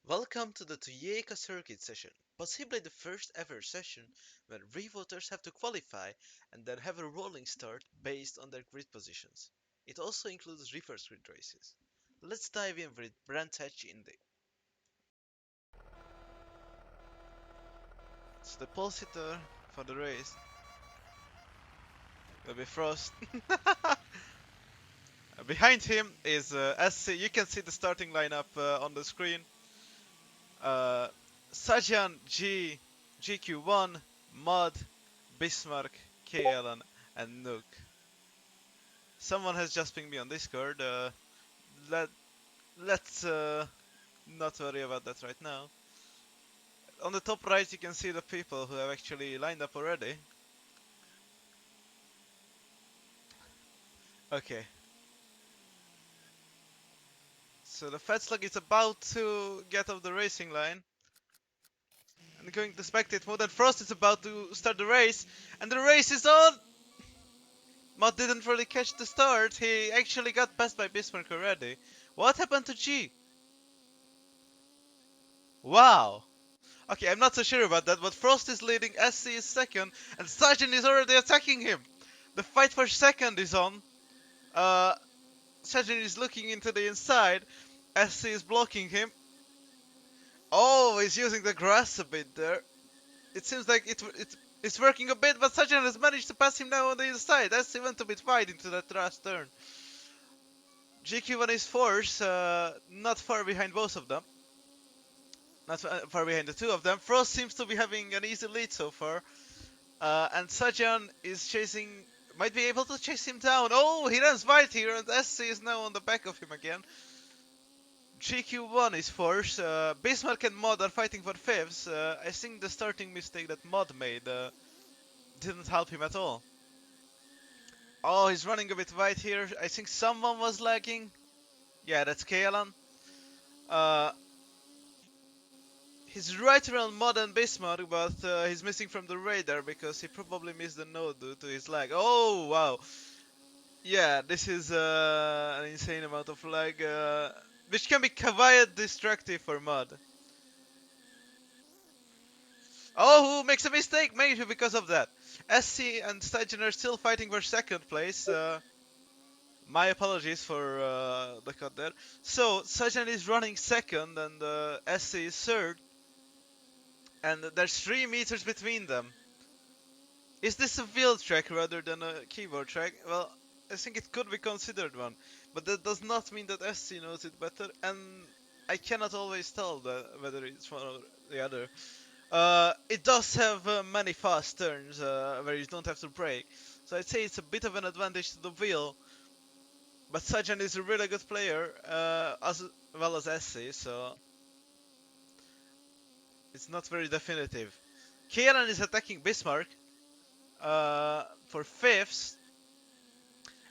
Welcome to the Toyeca circuit session, possibly the first ever session where revoters have to qualify and then have a rolling start based on their grid positions. It also includes reverse grid races. Let's dive in with Brand in the. So the pole sitter for the race will be Frost. Behind him is SC. You can see the starting lineup on the screen. Uh, Sajan, GQ1, Mod, Bismarck, KLN, and Nook. Someone has just pinged me on Discord. Let let's not worry about that right now. On the top right, you can see the people who have actually lined up already. Okay. So the Fat Slug is about to get off the racing line and going to spectate mode. And Frost is about to start the race, and the race is on. Mod didn't really catch the start. He actually got passed by Bismarck already. What happened to G? Wow. Okay, I'm not so sure about that, but Frost is leading, SC is second, and Sergeant is already attacking him. The fight for second is on. Uh, Sergeant is looking into the inside. SC is blocking him. Oh, he's using the grass a bit there. It seems like it's working a bit, but Sergeant has managed to pass him now on the inside. SC went a bit wide into that last turn. GQ1 is fourth, not far behind both of them. Not far behind the two of them. Frost seems to be having an easy lead so far. And Sajan is chasing, might be able to chase him down. Oh, he runs wide here, and SC is now on the back of him again. GQ1 is fourth. Bismarck and Mod are fighting for fifth. I think the starting mistake that Mod made didn't help him at all. Oh, he's running a bit wide here. I think someone was lagging. Yeah, that's Kaelan. Uh, he's right around Mod and Bismarck, but he's missing from the radar because he probably missed the node due to his lag. Oh, wow. Yeah, this is an insane amount of lag, which can be quite destructive for Mod. Oh, who makes a mistake? Maybe because of that. SC and Stagnaro are still fighting for second place. My apologies for the cut there. So, Sajan is running second and SC is third. And there's 3 meters between them. Is this a wheel track rather than a keyboard track? Well, I think it could be considered one. But that does not mean that SC knows it better. And I cannot always tell whether it's one or the other. It does have many fast turns where you don't have to brake. So I'd say it's a bit of an advantage to the wheel. But Sajan is a really good player, as well as SC, so it's not very definitive. Kieran is attacking Bismarck for fifth,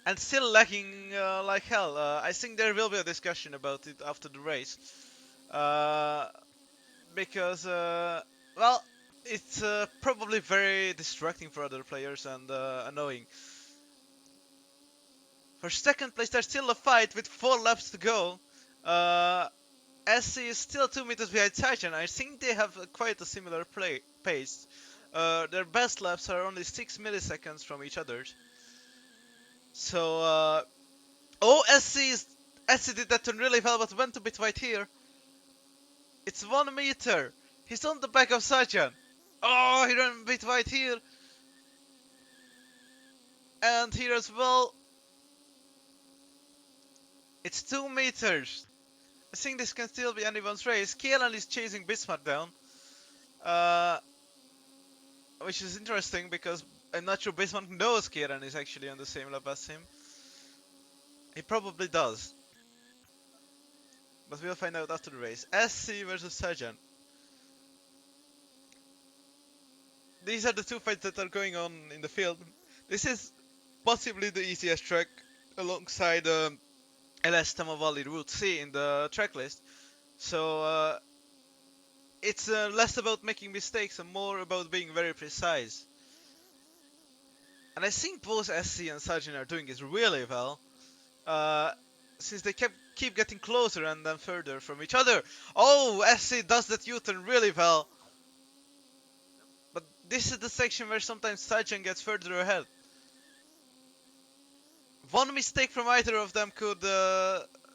and still lagging like hell. I think there will be a discussion about it after the race. Uh, because, well, it's probably very distracting for other players and annoying. For second place, there's still a fight with 4 laps to go. SC is still 2 meters behind Titan. I think they have quite a similar pace. Their best laps are only 6 milliseconds from each other. So, oh, SC did that turn really well, but went a bit wide here. It's 1 meter. He's on the back of Sajan. Oh, he ran a bit wide here. And here as well. It's 2 meters. I think this can still be anyone's race. Kielan is chasing Bismarck down. Which is interesting because I'm not sure Bismarck knows Kieran is actually on the same lap as him. He probably does. But we'll find out after the race. SC versus Sajan. These are the 2 fights that are going on in the field. This is possibly the easiest track alongside LS Tama Valley Route C in the track list. So it's less about making mistakes and more about being very precise. And I think both SC and Sajan are doing it really well. Since they kept keep getting closer and then further from each other. Oh, SC does that U-turn really well. But this is the section where sometimes Sajan gets further ahead. One mistake from either of them could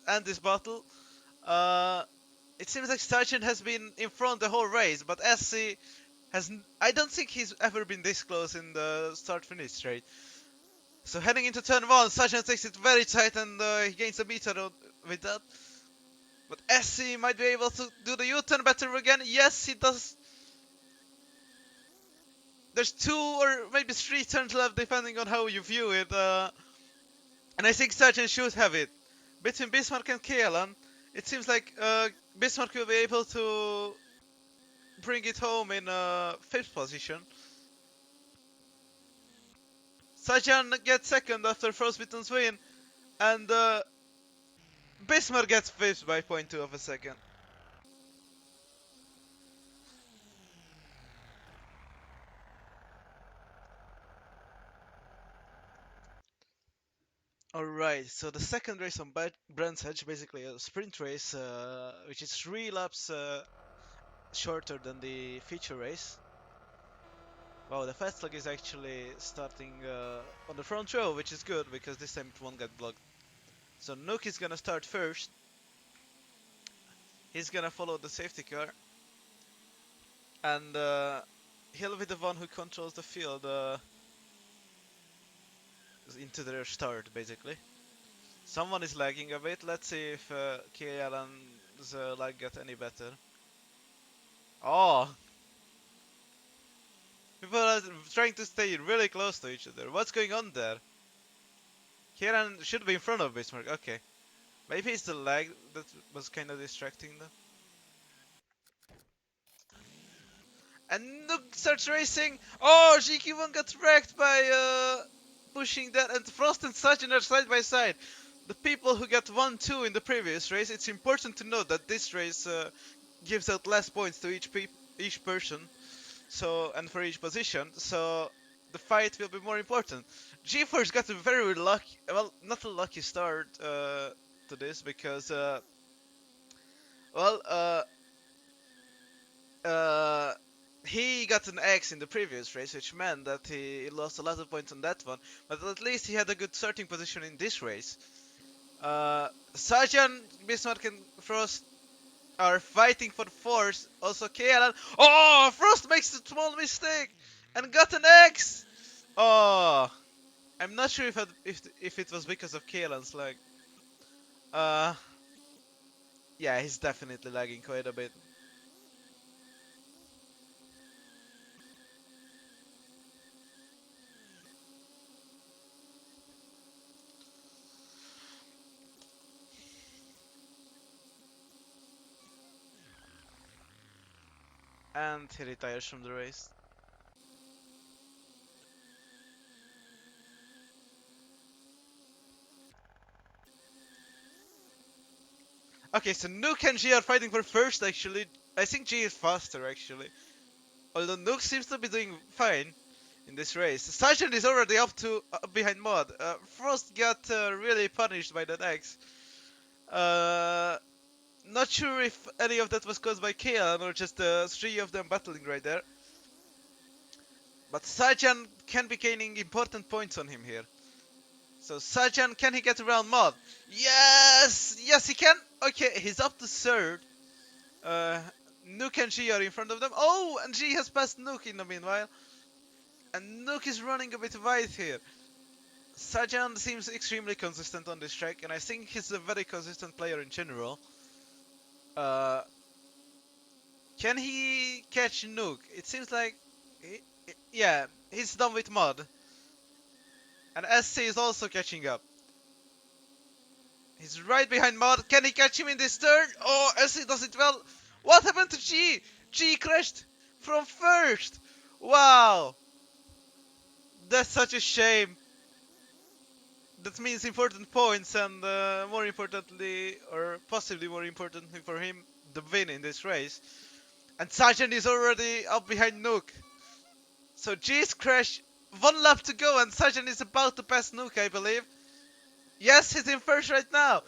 end this battle. Uh, it seems like Sargent has been in front the whole race, but SC has. I don't think he's ever been this close in the start-finish straight. So heading into turn 1, Sargent takes it very tight and he gains a meter with that. But SC might be able to do the U-turn better again. Yes, he does. There's 2 or maybe 3 turns left depending on how you view it. And I think Sargent should have it. Between Bismarck and Kielan, it seems like Bismarck will be able to bring it home in 5th position. Sajan gets 2nd after Frostbitten's win, and Bismarck gets 5th by 0.2 of a second. Alright, so the second race on Brands Hatch, basically a sprint race, which is 3 laps shorter than the feature race. Wow, the fast log is actually starting on the front row, which is good because this time it won't get blocked. So Nook is gonna start first. He's gonna follow the safety car. And he'll be the one who controls the field into their start, basically. Someone is lagging a bit. Let's see if Kielan's lag got any better. Oh! People are trying to stay really close to each other. What's going on there? Kielan should be in front of Bismarck. Okay. Maybe it's the lag that was kind of distracting them. And Nook starts racing. Oh, GQ1 got wrecked by pushing that. And Frost and Sajin are side by side. The people who got 1-2 in the previous race, it's important to note that this race gives out less points to each person, so and for each position. So the fight will be more important. G-Force got a very lucky, well, not a lucky start to this because, well, he got an X in the previous race, which meant that he lost a lot of points on that one. But at least he had a good starting position in this race. Sajan, Bismarck, and Frost are fighting for the fourth. Also, Kielan. Oh, Frost makes a small mistake and got an X. Oh, I'm not sure if it was because of Kielan's lag. Uh, yeah, he's definitely lagging quite a bit. And he retires from the race. Okay, so Nuke and G are fighting for first actually. I think G is faster actually. Although Nuke seems to be doing fine in this race. Sargent is already up behind Mod. Frost got really punished by that X. Not sure if any of that was caused by Kean or just the 3 of them battling right there. But Sajan can be gaining important points on him here. So Sajan, can he get around Mod? Yes! Yes, he can! Okay, he's up to 3rd. Nook and G are in front of them. Oh, and G has passed Nook in the meanwhile. And Nook is running a bit wide here. Sajan seems extremely consistent on this track, and I think he's a very consistent player in general. Can he catch Nook? It seems like... yeah, he's done with Mod. And SC is also catching up. He's right behind Mod. Can he catch him in this turn? Oh, SC does it well. What happened to G? G crashed from first. Wow. That's such a shame. That means important points and more importantly, or possibly more importantly for him, the win in this race. And Sargent is already up behind Nook. So G's crash, 1 lap to go and Sargent is about to pass Nook, I believe. Yes, he's in first right now.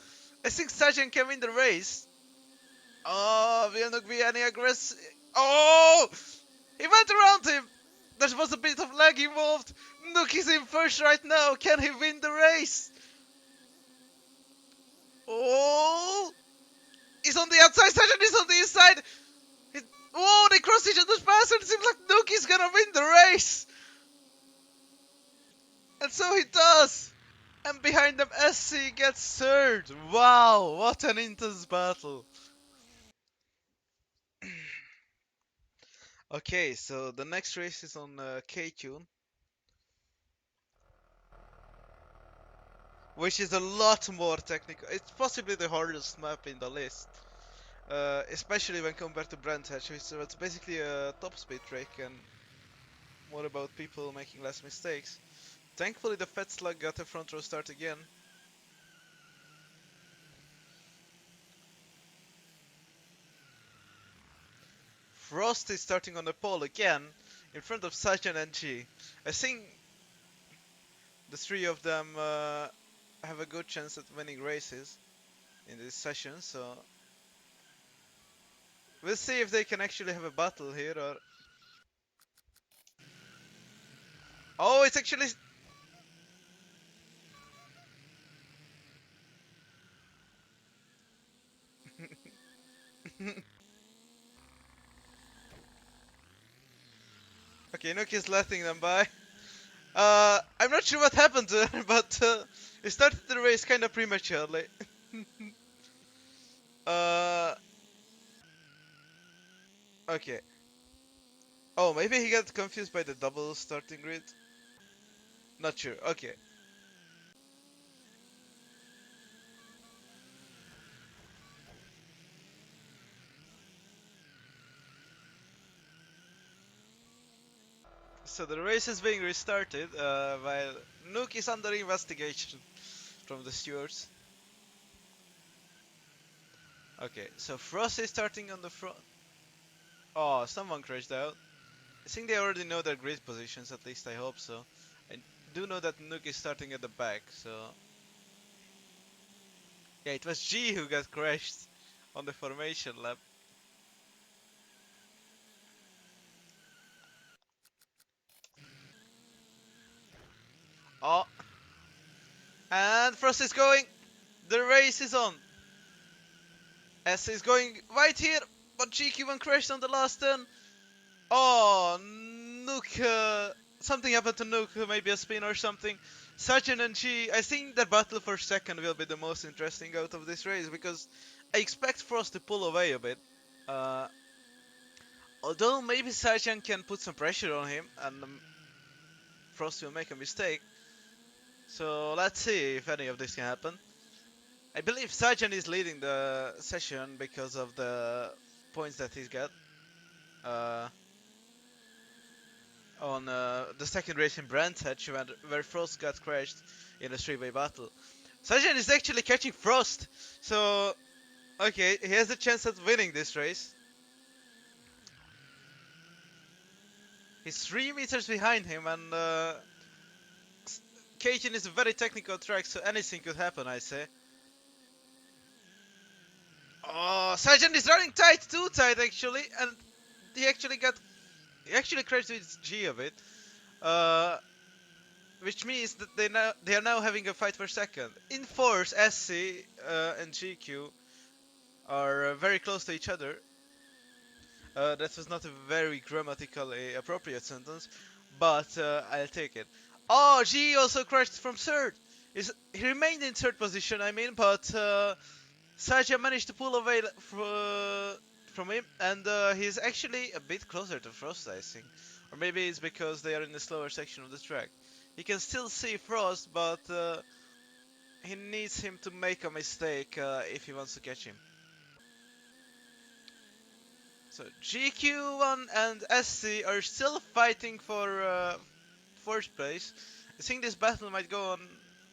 I think Sajan can win the race. Oh, will not be any aggressive. Oh! He went around him! There was a bit of lag involved. Nook is in first right now. Can he win the race? Oh! He's on the outside. Sajan is on the inside. He, oh, they cross each other's paths and it seems like Nook is gonna win the race. And so he does. And behind them, SC gets third. Wow, what an intense battle. Okay, so the next race is on Keitune, which is a lot more technical. It's possibly the hardest map in the list, especially when compared to Brandhatch, which is it's basically a top speed trick and more about people making less mistakes. Thankfully, the Fat Slug got a front row start again. Frost is starting on the pole again, in front of Sajan and G. I think the three of them have a good chance at winning races in this session, so we'll see if they can actually have a battle here or... Oh, it's actually... Okay, Nuki is letting them by. I'm not sure what happened to her, but he started the race kind of prematurely. uh, okay. Oh, maybe he got confused by the double starting grid? Not sure, okay. So the race is being restarted while Nuke is under investigation from the stewards. Okay, so Frost is starting on the front. Oh, someone crashed out. I think they already know their grid positions, at least I hope so. I do know that Nuke is starting at the back, so... Yeah, it was G who got crashed on the formation lap. Oh, and Frost is going. The race is on. S is going right here, but GQ1 crashed on the last turn. Oh, Nuke. Something happened to Nuke, maybe a spin or something. Sajin and G, I think the battle for second will be the most interesting out of this race because I expect Frost to pull away a bit. Uh, although maybe Sajin can put some pressure on him and Frost will make a mistake. So let's see if any of this can happen. I believe Sajin is leading the session because of the points that he's got. Uh, on the second race in Brandhatch where Frost got crashed in a three-way battle. Sajin is actually catching Frost, so okay, he has a chance at winning this race. He's 3 meters behind him, and Keitune is a very technical track, so anything could happen, I say. Oh, Sajin is running tight, too tight actually, and he actually got he actually crashed with G a bit. Uh, which means that they are now having a fight for second. In force, SC and GQ are very close to each other. That was not a very grammatically appropriate sentence, but I'll take it. Oh, G also crashed from third. He remained in third position, I mean, but Saja managed to pull away from him, and he's actually a bit closer to Frost, I think. Or maybe it's because they are in the slower section of the track. He can still see Frost, but he needs him to make a mistake if he wants to catch him. So GQ1 and SC are still fighting for first place. I think this battle might go on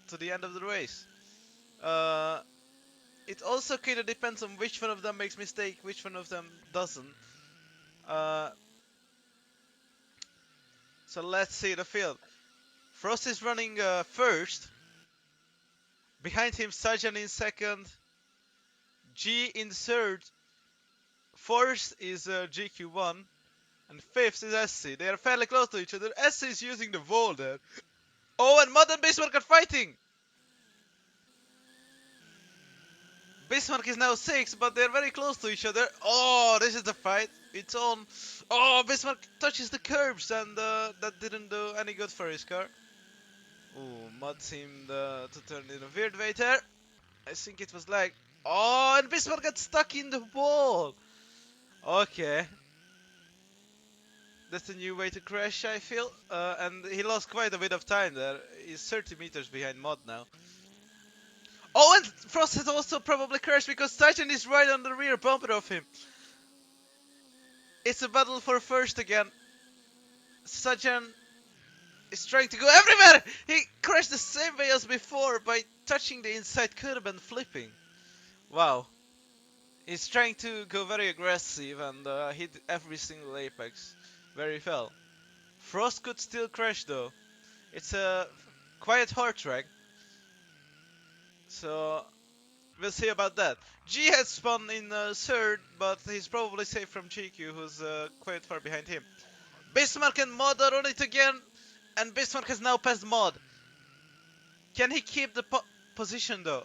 to the end of the race. Uh, it also kind of depends on which one of them makes mistake, which one of them doesn't. Uh, so let's see the field. Frost is running first. Behind him, Sajan in second. G in third, fourth is GQ1, and fifth is SC. They are fairly close to each other. SC is using the wall there. Oh, and Mod and Bismarck are fighting! Bismarck is now 6, but they're very close to each other. Oh, this is the fight. It's on. Oh, Bismarck touches the curbs, and that didn't do any good for his car. Oh, Mod seemed to turn in a weird way there. I think it was like. Oh, and Bismarck got stuck in the wall. Okay. That's a new way to crash, I feel. And he lost quite a bit of time there. He's 30 meters behind Mod now. Oh, and Frost has also probably crashed because Titan is right on the rear bumper of him. It's a battle for first again. Sajan is trying to go everywhere! He crashed the same way as before by touching the inside curb and flipping. Wow. He's trying to go very aggressive and hit every single apex where he fell. Frost could still crash though. It's a quite hard track. So we'll see about that. G has spun in third, but he's probably safe from GQ, who's quite far behind him. Bismarck and Mod are on it again, and Bismarck has now passed Mod. Can he keep the position though?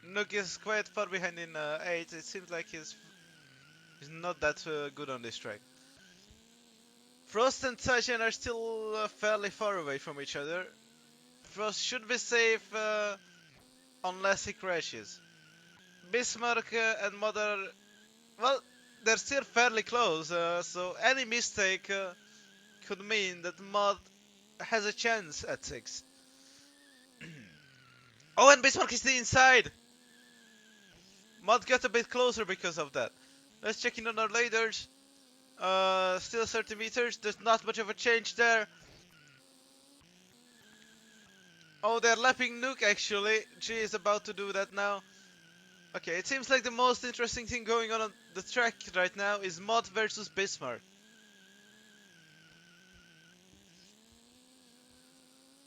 Nook is quite far behind in 8. It seems like he's not that good on this track. Frost and Tajan are still fairly far away from each other. Frost should be safe unless he crashes. Bismarck and Mod are, well, they're still fairly close, so any mistake could mean that Mod has a chance at 6. Oh, and Bismarck is the inside! Mod got a bit closer because of that. Let's check in on our leaders. Still 30 meters. There's not much of a change there. Oh, they're lapping Nuke actually. G is about to do that now. Okay, it seems like the most interesting thing going on the track right now is Mod versus Bismarck.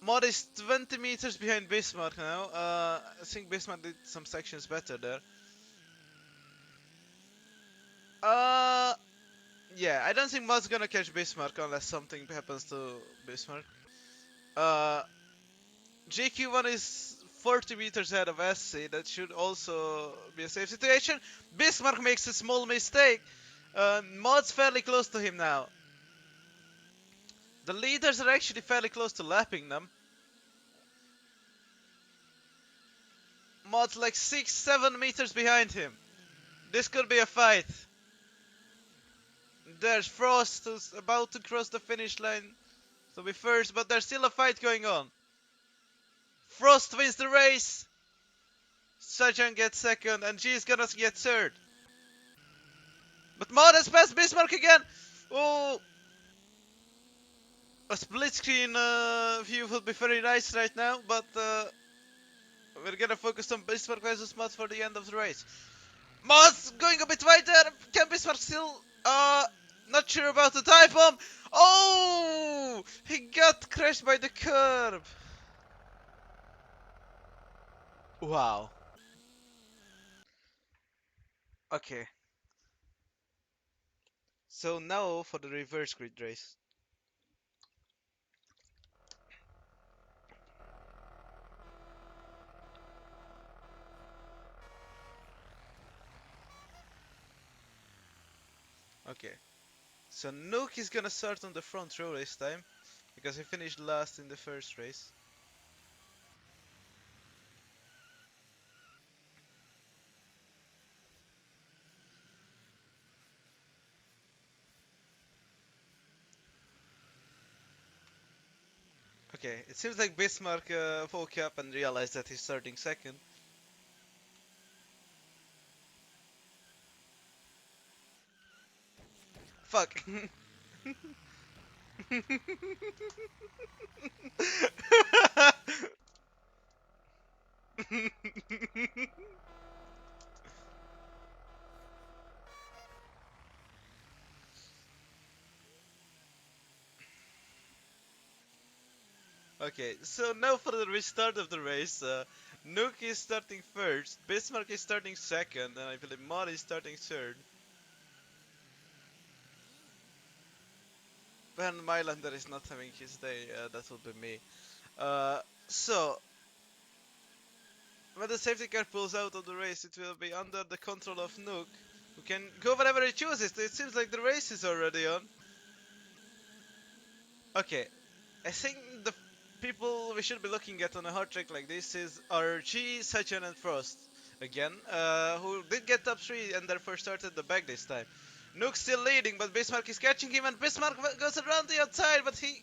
Mod is 20 meters behind Bismarck now. I think Bismarck did some sections better there. Uh, yeah, I don't think Mod's gonna catch Bismarck unless something happens to Bismarck. Uh, GQ1 is 40 meters ahead of SC. That should also be a safe situation. Bismarck makes a small mistake. Mod's fairly close to him now. The leaders are actually fairly close to lapping them. Mod's like 6-7 meters behind him. This could be a fight. There's Frost who's about to cross the finish line to be first, but there's still a fight going on. Frost wins the race. Sajan gets second, and G is gonna get third. But Mod has passed Bismarck again. Oh, a split screen view would be very nice right now, but we're gonna focus on Bismarck versus Mod for the end of the race. Mod's going a bit wide there. Can Bismarck still? Not sure about the dive bomb. Oh, he got crashed by the curb. Wow. Okay. So now for the reverse grid race. Okay. So Nuke is gonna start on the front row this time because he finished last in the first race. Okay, it seems like Bismarck woke up and realized that he's starting second. Fuck. Okay, so now for the restart of the race. Nuke is starting first, Bismarck is starting second, and I believe Mod is starting third. When Mylander is not having his day, that will be me. Uh, so, when the safety car pulls out of the race, it will be under the control of Nuke, who can go wherever he chooses. It seems like the race is already on. Okay, I think the people we should be looking at on a hard track like this is RG, Sachin, and Frost. Again, who did get top 3 and therefore started the back this time. Nuke's still leading, but Bismarck is catching him, and Bismarck goes around the outside, but he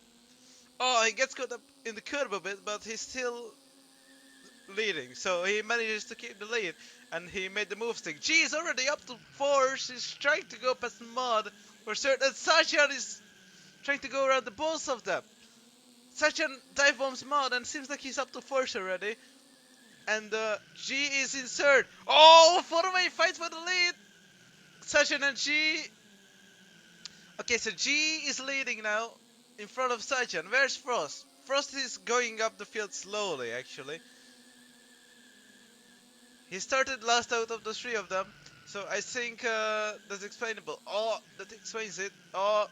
gets caught up in the curb a bit, but he's still leading. So he manages to keep the lead, and he made the move stick. G is already up to 4, he's trying to go past Mod for certain. Sachin is trying to go around the both of them. Sachin dive bombs Mod and seems like he's up to 4th already. And G is in third. Oh, four-way fight for the lead. Sachin and G. Okay, so G is leading now in front of Sachin. Where's Frost? Frost is going up the field slowly, actually. He started last out of the three of them. So I think that's explainable. Oh, that explains it. Oh,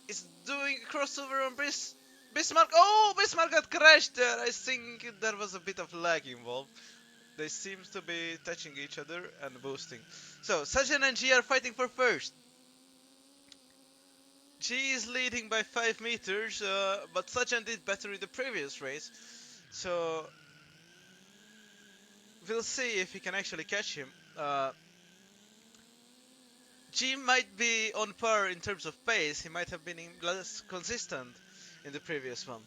it's doing a crossover on Bismarck. Oh, Bismarck got crashed there. I think there was a bit of lag involved. They seem to be touching each other and boosting. So, Sajjan and G are fighting for first. G is leading by 5 meters, but Sajjan did better in the previous race. So, we'll see if he can actually catch him. G might be on par in terms of pace, he might have been less consistent in the previous one.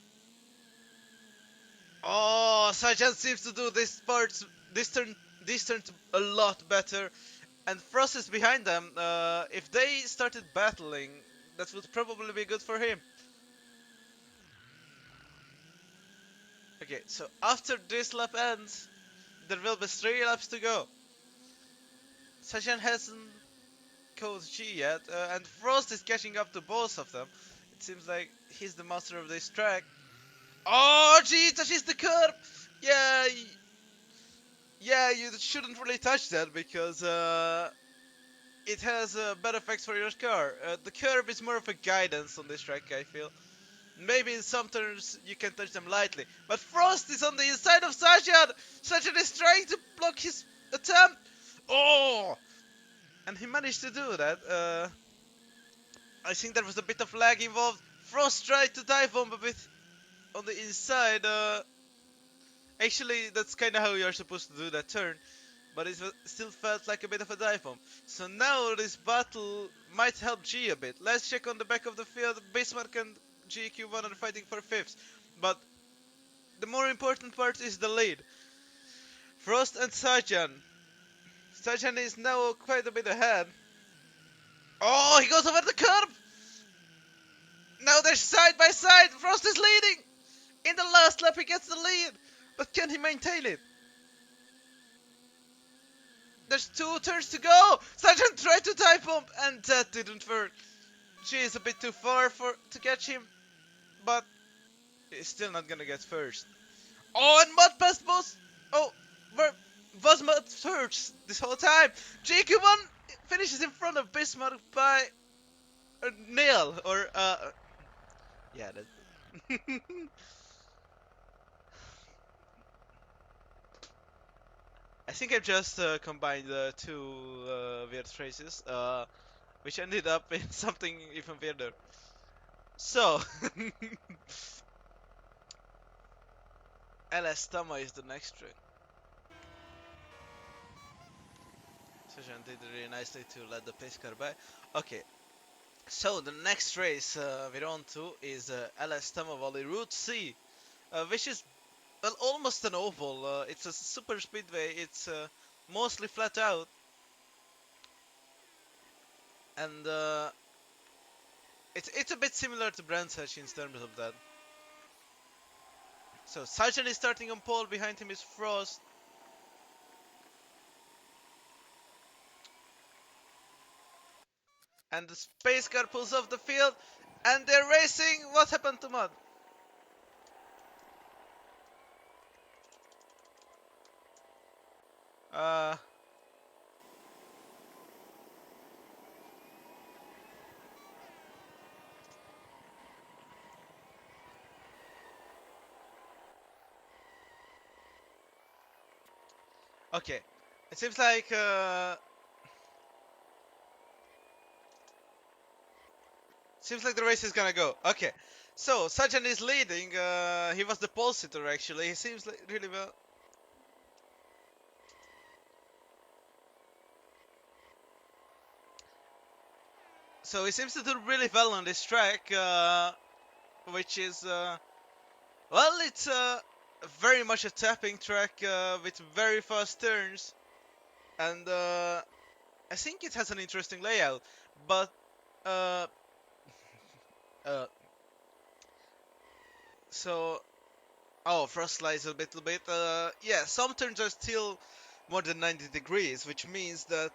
Oh, Sajjan seems to do this turn, this turn a lot better. And Frost is behind them. If they started battling, that would probably be good for him. Okay, so after this lap ends, there will be 3 laps to go. Sachin hasn't caught G yet, and Frost is catching up to both of them. It seems like he's the master of this track. Oh, G touches the curb! Yeah, yeah, you shouldn't really touch that because it has bad effects for your car. The curb is more of a guidance on this track, I feel. Maybe in some turns you can touch them lightly. But Frost is on the inside of Sajad! Sajad is trying to block his attempt! Oh! And he managed to do that. I think there was a bit of lag involved. Frost tried to dive bomb a bit on the inside. Actually, that's kind of how you're supposed to do that turn. But it still felt like a bit of a dive bomb. So now this battle might help G a bit. Let's check on the back of the field. Bismarck and GQ1 are fighting for 5th. But the more important part is the lead. Frost and Sajan. Sajan is now quite a bit ahead. Oh, he goes over the curb! Now they're side by side. Frost is leading. In the last lap, he gets the lead. But can he maintain it? There's 2 turns to go. Sajan tried to dive bomb, and that didn't work. She is a bit too far to catch him, but he's still not gonna get first. Oh, and Mud passed both. Oh, where was Mud first this whole time? JQ1 finishes in front of Bismarck by a nail, or yeah, that. I think I've just combined two weird phrases, which ended up in something even weirder. So, LS Tama is the next trick. Sujan did really nicely to let the pace car by. Okay, so the next race we're on to is LS Tama Valley Route C, which is well almost an oval. It's a super speedway. It's mostly flat out, and it's a bit similar to Brands Hatch in terms of that. So Sargent is starting on pole. Behind him is Frost. And the space car pulls off the field. And they're racing. What happened to Mud? Uh, okay. It seems like the race is gonna go. Okay. So Sajan is leading. He was the pole sitter actually. He seems like really well. So he seems to do really well on this track, which is well, it's very much a tapping track with very fast turns, and I think it has an interesting layout. But uh, uh, so oh, frost slides a little bit. Yeah, some turns are still more than 90 degrees, which means that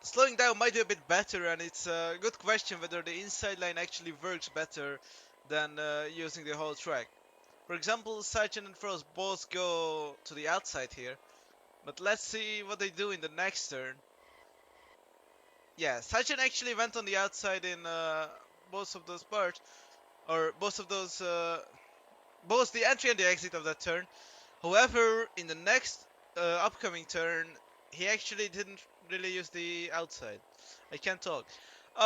slowing down might be a bit better, and it's a good question whether the inside line actually works better than using the whole track. For example, Sachin and Frost both go to the outside here, but let's see what they do in the next turn. Yeah, Sachin actually went on the outside in both of those parts, or both the entry and the exit of that turn. However, in the next upcoming turn, he actually didn't really use the outside. I can't talk.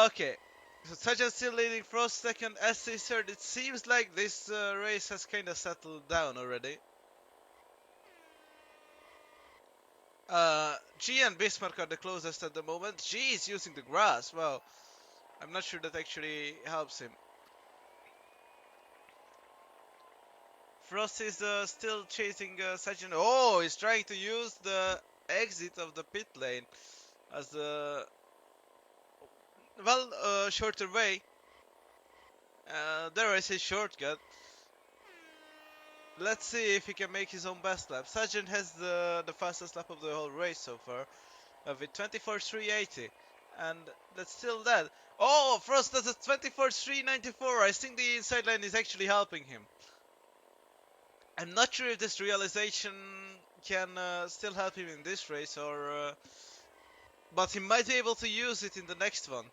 Okay, so Sajan still leading Frost second, SC third. It seems like this race has kind of settled down already. G and Bismarck are the closest at the moment. G is using the grass. Well, I'm not sure that actually helps him. Frost is still chasing Sajan. Oh, he's trying to use the exit of the pit lane as a shorter way. There is his shortcut. Let's see if he can make his own best lap. Sargent has the fastest lap of the whole race so far, with 24.380, and that's still that. Oh, Frost does a 24.394. I think the inside line is actually helping him. I'm not sure if this realization can still help him in this race, or but he might be able to use it in the next one.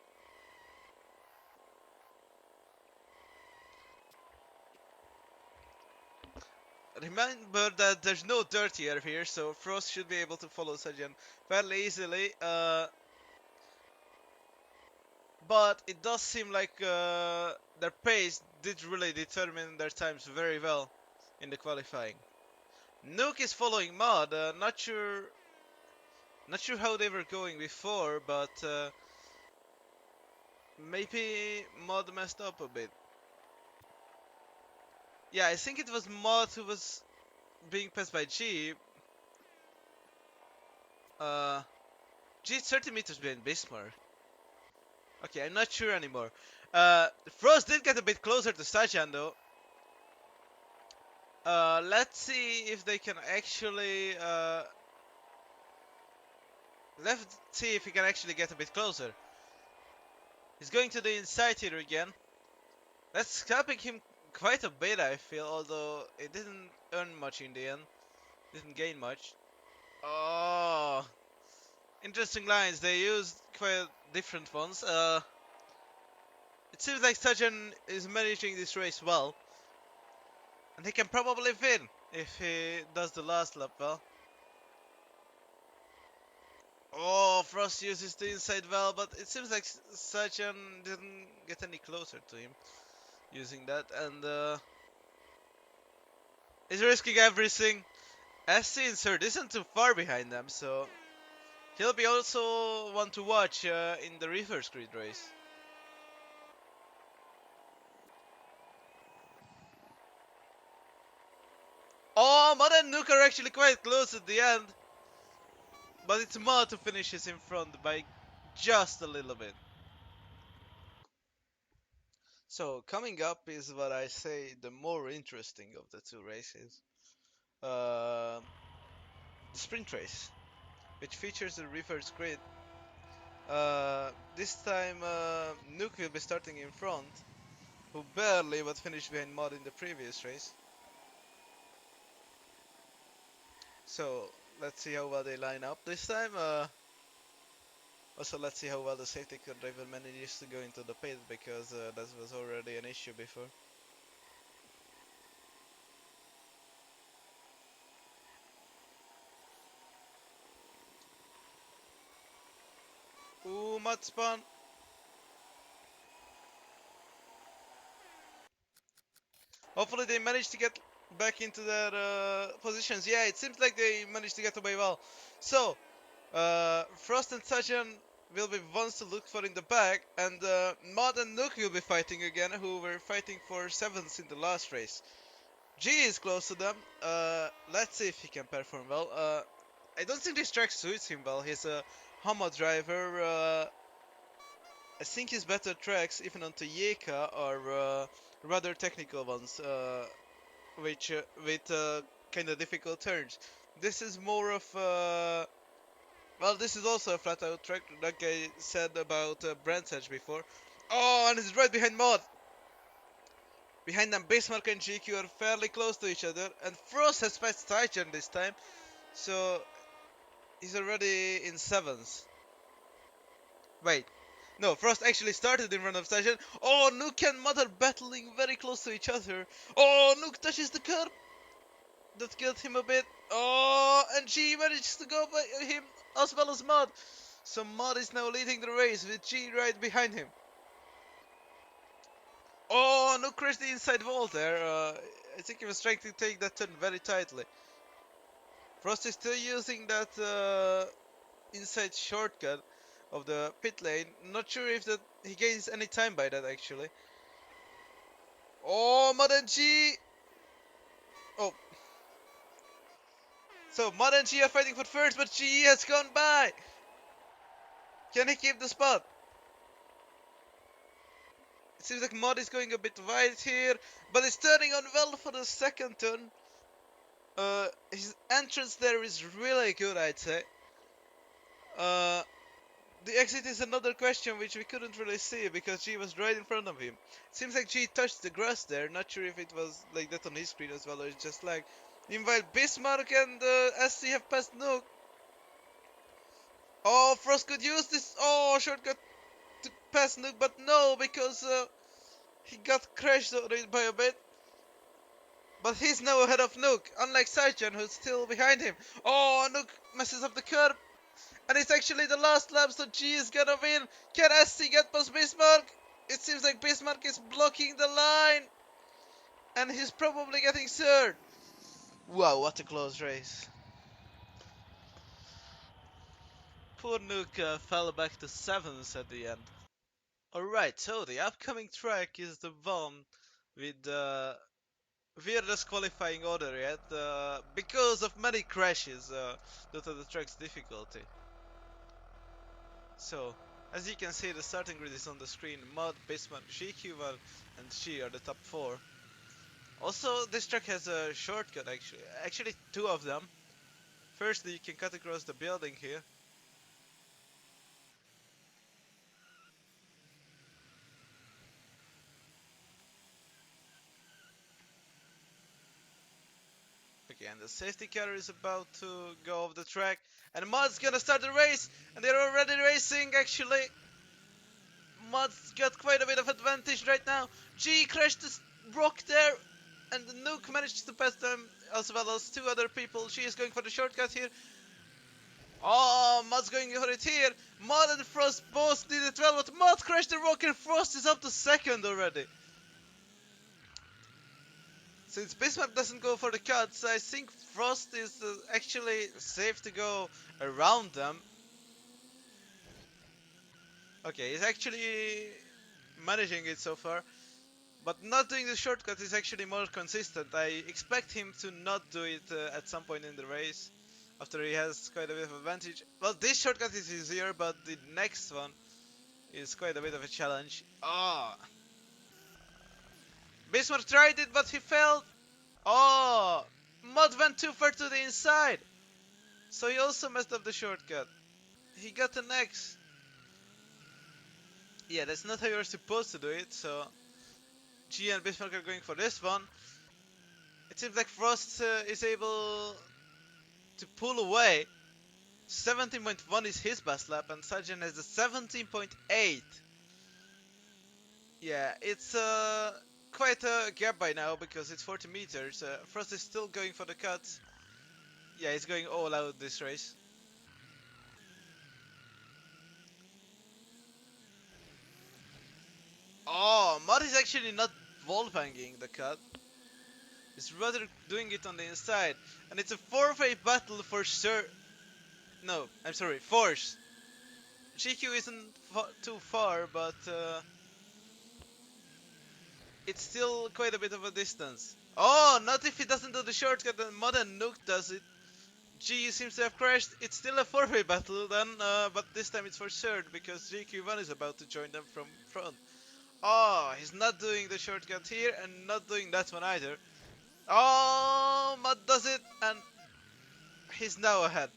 Remember that there's no dirt here, so Frost should be able to follow Sajan fairly easily. But it does seem like their pace did really determine their times very well in the qualifying. Nuke is following Mod. Not sure how they were going before, but maybe Mod messed up a bit. Yeah, I think it was Mod who was being passed by G. Uh, G is 30 meters behind Bismarck. Okay, I'm not sure anymore. Frost did get a bit closer to Sajan though. Let's see if they can actually let's see if he can actually get a bit closer. He's going to the inside here again. That's helping him quite a bit, I feel, although it didn't earn much in the end. Didn't gain much. Oh, interesting lines. They used quite different ones. It seems like Sajan is managing this race well, and he can probably win if he does the last lap well. Oh, Frost uses the inside well, but it seems like Sajan didn't get any closer to him using that, and he's risking everything. SC insert isn't too far behind them, so he'll be also one to watch in the reverse grid race. Oh, Mod and Nuke are actually quite close at the end, but it's Mod who finishes in front by just a little bit. So coming up is what I say the more interesting of the two races. Uh, the sprint race, which features a reverse grid. This time Nuke will be starting in front, who barely but finished behind Mod in the previous race. So let's see how well they line up this time. Also, let's see how well the safety car driver manages to go into the pit because that was already an issue before. Ooh, mud spawn. Hopefully they manage to get back into their positions. Yeah, it seems like they managed to get away well. So, Frost and Sajan will be ones to look for in the back, and Mod and Nook will be fighting again, who were fighting for sevenths in the last race. G is close to them. Let's see if he can perform well. I don't think this track suits him well. He's a Hama driver. I think his better tracks, even on Toyeca, are rather technical ones, which with kind of difficult turns. This is more of well, this is also a flat out track, like I said about Brands Edge before. Oh, and it's right behind Mod. Behind them, Bismarck and GQ are fairly close to each other, and Frost has passed Taichen this time, so he's already in sevens. Wait, no, Frost actually started in front of Taichen. Oh, Nook and Mod are battling very close to each other. Oh, Nook touches the curb. That killed him a bit. Oh, and G manages to go by him as well as Mod. So Mod is now leading the race with G right behind him. Oh, no crashed the inside wall there. I think he was trying to take that turn very tightly. Frost is still using that inside shortcut of the pit lane. Not sure if that he gains any time by that actually. Oh, Mod and G. Oh, so Mod and G are fighting for first, but G has gone by. Can he keep the spot? It seems like Mod is going a bit wide here, but it's turning on well for the second turn. His entrance there is really good, I'd say. Uh, the exit is another question which we couldn't really see because G was right in front of him. Seems like G touched the grass there. Not sure if it was like that on his screen as well or it's just like. Meanwhile, Bismarck and SC have passed Nook. Oh, Frost could use this. Oh, shortcut to pass Nook, but no, because he got crashed by a bit. But he's now ahead of Nook, unlike Saijan, who's still behind him. Oh, Nook messes up the curb. And it's actually the last lap, so G is gonna win. Can SC get past Bismarck? It seems like Bismarck is blocking the line. And he's probably getting third. Wow, what a close race. Poor Nook fell back to seventh at the end. Alright, so the upcoming track is the one with the weirdest qualifying order yet, because of many crashes due to the track's difficulty. So, as you can see, the starting grid is on the screen. Mod, Bismarck, GQ1 and G are the top 4. Also, this track has a shortcut actually. Actually, two of them. Firstly, you can cut across the building here. Okay, and the safety car is about to go off the track. And Mod's gonna start the race! And they're already racing actually. Mod's got quite a bit of advantage right now. G crashed this rock there. And Nuke managed to pass them as well as two other people. She is going for the shortcut here. Oh, Mod's going for it here. Mod and Frost both did it well, but Mod crashed the rock and Frost is up to second already. Since Bismarck doesn't go for the cuts, I think Frost is actually safe to go around them. Okay, he's actually managing it so far. But not doing the shortcut is actually more consistent. I expect him to not do it at some point in the race. After he has quite a bit of advantage. Well, this shortcut is easier, but the next one is quite a bit of a challenge. Ah, oh. Bismarck tried it, but he failed. Oh, Mod went too far to the inside. So he also messed up the shortcut. He got an X. Yeah, that's not how you're supposed to do it, so G and Bismarck are going for this one. It seems like Frost is able to pull away. 17.1 is his best lap, and Sajan has a 17.8. Yeah, it's quite a gap by now because it's 40 meters. Frost is still going for the cuts. Yeah, he's going all out this race. Oh, Mud is actually not wallbanging the cut. He's rather doing it on the inside. And it's a 4-way battle for sure. No, I'm sorry, force. GQ isn't too far, but it's still quite a bit of a distance. Oh, not if he doesn't do the shortcut, then Mud and Nook does it. G seems to have crashed. It's still a 4-way battle then, but this time it's for third because GQ1 is about to join them from front. Oh, he's not doing the shortcut here and not doing that one either. Oh, Mud does it and he's now ahead.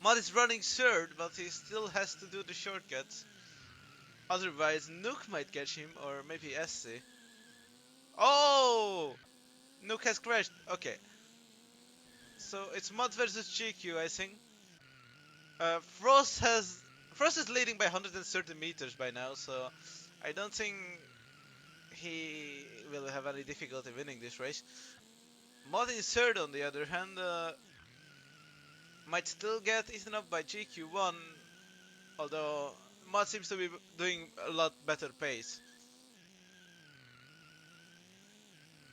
Mud is running third, but he still has to do the shortcuts. Otherwise, Nook might catch him or maybe SC. Oh! Nook has crashed. Okay, so it's Mud versus GQ, I think. Frost is leading by 130 meters by now, so I don't think he will have any difficulty winning this race. Mod in third, on the other hand, might still get eaten up by GQ1, although Mod seems to be doing a lot better pace.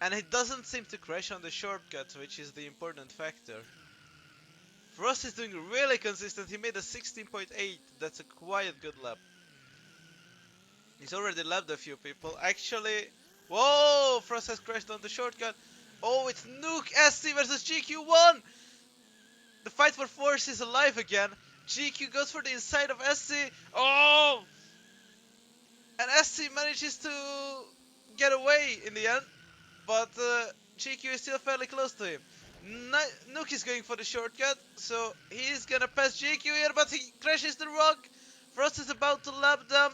And he doesn't seem to crash on the shortcuts, which is the important factor. Frost is doing really consistent. He made a 16.8. That's a quite good lap. He's already lapped a few people. Actually, whoa! Frost has crashed on the shortcut. Oh, it's Nuke SC versus GQ1. The fight for force is alive again. GQ goes for the inside of SC. Oh! And SC manages to get away in the end. But GQ is still fairly close to him. Nuke is going for the shortcut. So he's gonna pass GQ here, but he crashes the rock. Frost is about to lap them.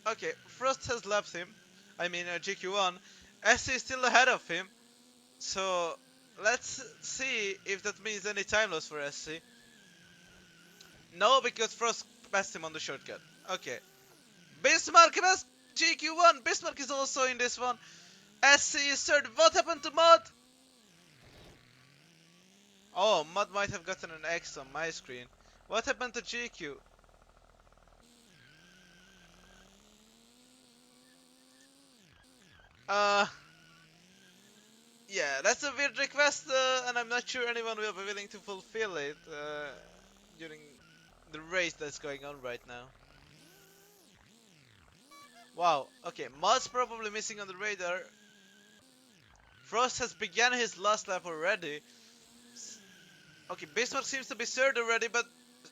Okay, Frost has lapped him. I mean GQ1. SC is still ahead of him. So let's see if that means any time loss for SC. No, because Frost passed him on the shortcut. Okay. Bismarck has GQ1. Bismarck is also in this one. SC is third. What happened to Mod? Oh, Mod might have gotten an X on my screen. What happened to GQ? Uh, yeah, that's a weird request, and I'm not sure anyone will be willing to fulfill it during the race that's going on right now. Wow, okay, Mod's probably missing on the radar. Frost has begun his last lap already. Okay, Bismarck seems to be third already, but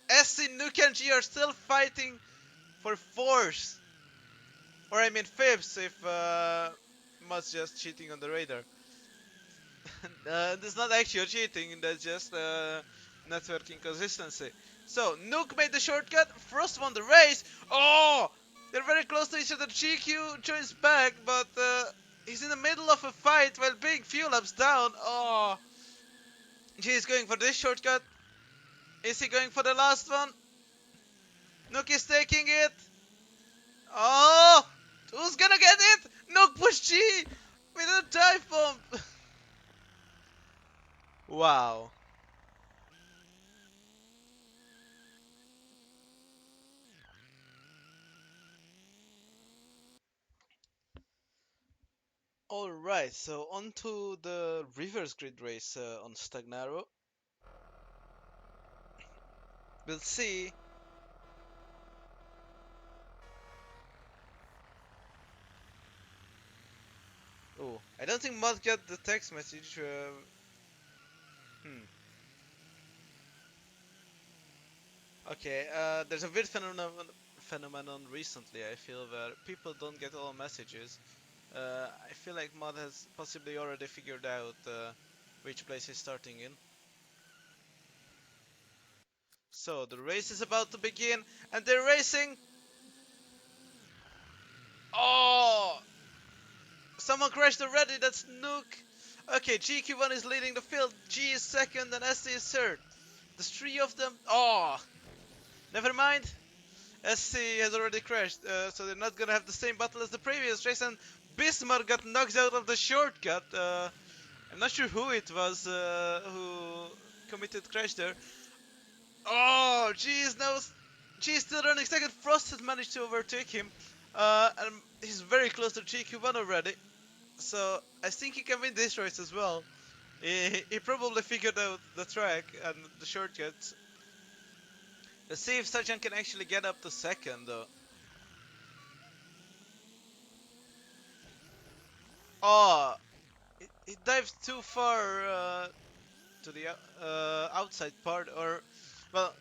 SC, Nuke and G are still fighting for fourth. Or I mean fifth if Mod's just cheating on the radar. That's not actually cheating, that's just network inconsistency. So, Nuke made the shortcut, Frost won the race. Oh! They're very close to each other. GQ joins back, but he's in the middle of a fight while being few laps down. Oh! G is going for this shortcut. Is he going for the last one? Nuke is taking it. Oh! Who's gonna get it? Nuke pushed G with a dive bomb. Wow. Alright, so on to the reverse grid race on Stagnaro. We'll see. Oh, I don't think Mod got the text message. Hmm. Okay, there's a weird phenomenon recently, I feel, where people don't get all messages. I feel like Mod has possibly already figured out which place he's starting in. So, the race is about to begin, and they're racing. Oh! Someone crashed already, that's Nuke. Okay, GQ1 is leading the field, G is second, and SC is third. There's three of them. Oh, never mind. SC has already crashed, so they're not gonna have the same battle as the previous race. And Bismarck got knocked out of the shortcut. I'm not sure who it was who committed crash there. Oh, geez, now G is still running second. Frost has managed to overtake him, and he's very close to GQ1 already. So I think he can win this race as well. He probably figured out the track and the shortcuts. Let's see if Sajan can actually get up to second though. Oh, he dived too far to the outside part, or well,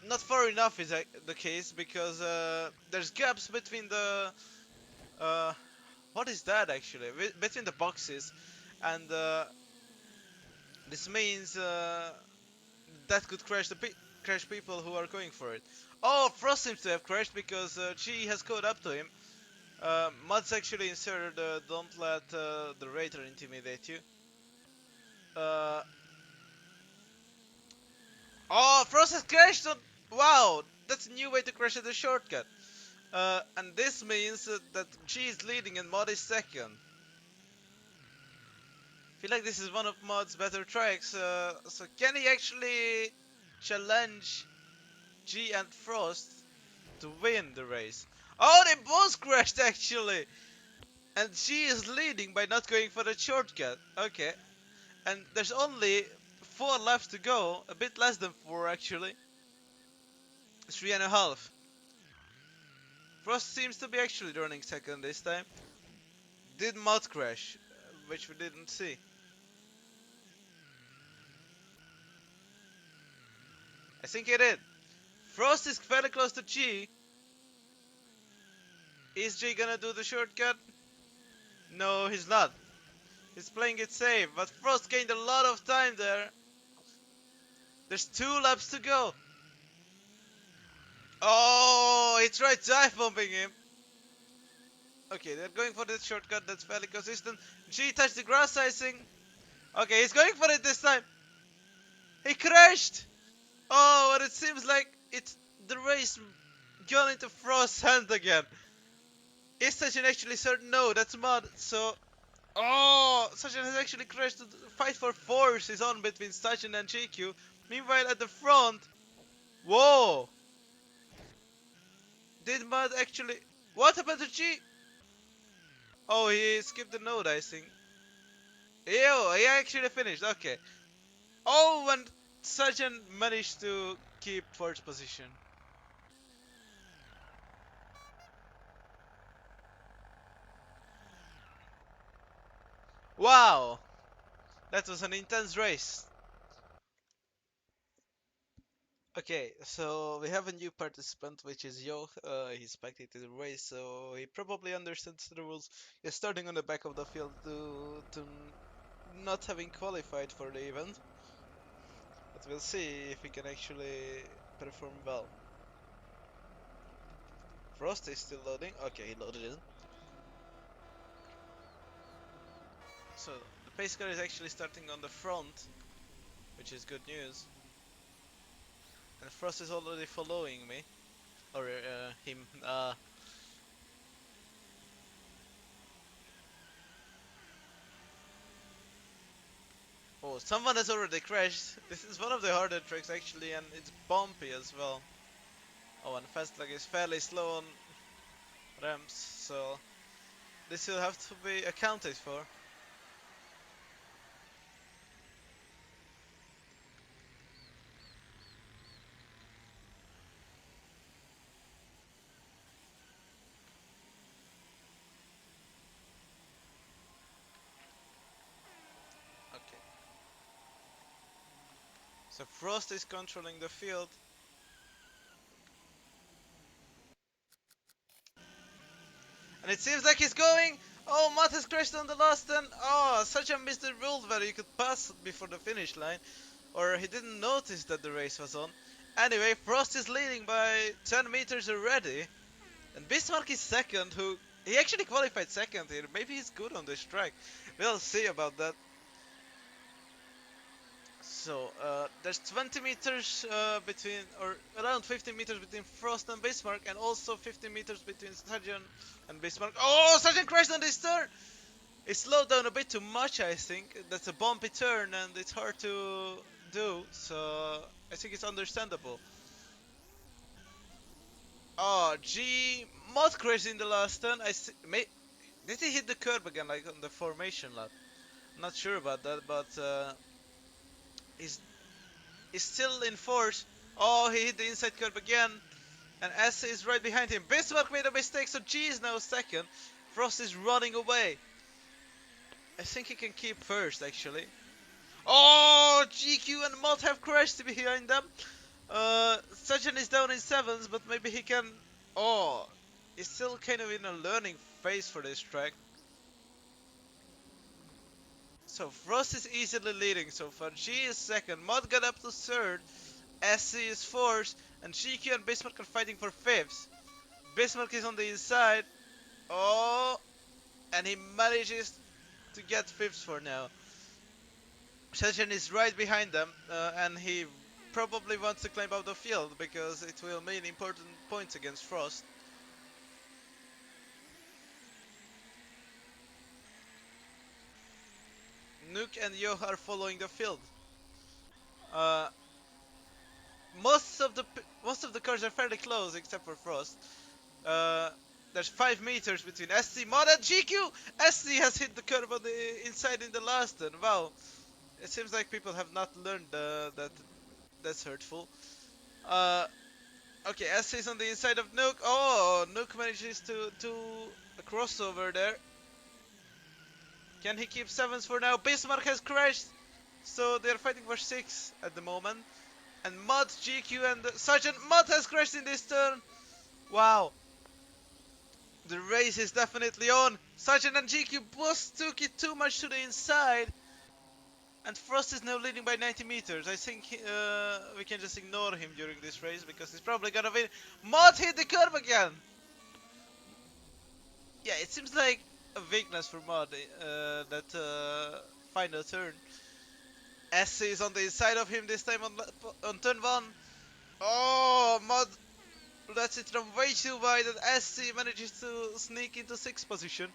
not far enough is the case because there's gaps between the uh, what is that actually? Between the boxes, and this means that could crash crash people who are going for it. Oh, Frost seems to have crashed because G has caught up to him. Mods actually inserted don't let the Raider intimidate you. Uh, oh, Frost has crashed on. Wow, that's a new way to crash at the shortcut. And this means that G is leading and Mod is second. I feel like this is one of Mod's better tracks. So can he actually challenge G and Frost to win the race? Oh, they both crashed actually! And G is leading by not going for the shortcut. Okay. And there's only 4 laps to go. A bit less than 4 actually. 3.5. Frost seems to be actually running second this time. Did Mod crash? Which we didn't see. I think he did. Frost is fairly close to G. Is G gonna do the shortcut? No, he's not. He's playing it safe, but Frost gained a lot of time there. There's 2 laps to go. Oh, he tried dive bombing him. Okay, they're going for this shortcut that's fairly consistent. G touched the grass icing. Okay, he's going for it this time. He crashed. Oh, and it seems like it's the race gone into Frost's hand again. Is Sachin actually certain? No, that's Mud. So, oh, Sachin has actually crashed. The fight for fourth is on between Sachin and GQ. Meanwhile, at the front, whoa, did Mud actually? What happened to G? Oh, he skipped the node, I think. Ew, he actually finished. Okay. Oh, and Sachin managed to keep first position. Wow, that was an intense race. Okay, so we have a new participant, which is Yo. He spectated the race, so he probably understands the rules. He's starting on the back of the field due to not having qualified for the event. But we'll see if he can actually perform well. Frost is still loading. Okay, he loaded in. So the pace car is actually starting on the front, which is good news. And Frost is already following me, or him. Oh, someone has already crashed. This is one of the harder tracks actually, and it's bumpy as well. Oh, and Fastlag is fairly slow on ramps, so this will have to be accounted for. Okay. So Frost is controlling the field. And it seems like he's going! Oh, Matt has crashed on the last turn! Oh, such a missed rule where you could pass before the finish line. Or he didn't notice that the race was on. Anyway, Frost is leading by 10 meters already. And Bismarck is second, who he actually qualified second here. Maybe he's good on this track. We'll see about that. There's 20 meters between, or around 15 meters between Frost and Bismarck, and also 15 meters between Sajan and Bismarck. Oh, Sajan crashed on this turn! It slowed down a bit too much, I think. That's a bumpy turn, and it's hard to do, so I think it's understandable. Oh, G Mod crashed in the last turn. Did he hit the curb again, like on the formation lap? Not sure about that, but he's is still in force. Oh, he hit the inside curve again. And S is right behind him. Bismarck made a mistake, so G is now second. Frost is running away. I think he can keep first, actually. Oh, GQ and Mod have crashed behind them. Sajan is down in sevens, but maybe he can... Oh, he's still kind of in a learning phase for this track. So Frost is easily leading so far. G is second. Mod got up to third. SC is fourth, and GQ and Bismarck are fighting for fifth. Bismarck is on the inside. Oh, and he manages to get fifth for now. Shenzhen is right behind them, and he probably wants to climb out the field because it will mean important points against Frost. Nuke and Yo are following the field. Uh, most of the cars are fairly close except for Frost. Uh, there's 5 meters between SC, Mod and GQ! SC has hit the curb on the inside in the last turn. Wow. It seems like people have not learned that that's hurtful. Uh, okay, SC is on the inside of Nuke. Oh, Nuke manages to do a crossover there. Can he keep sevens for now? Bismarck has crashed, so they're fighting for 6 at the moment. And Mod, GQ, and Sergeant Mod has crashed in this turn. Wow. The race is definitely on. Sergeant and GQ both took it too much to the inside. And Frost is now leading by 90 meters. I think we can just ignore him during this race because he's probably gonna win. Mod hit the curb again! Yeah, it seems like a weakness for Mod, that final turn. SC is on the inside of him this time on turn 1. Oh, Mod lets it run way too wide and SC manages to sneak into 6th position.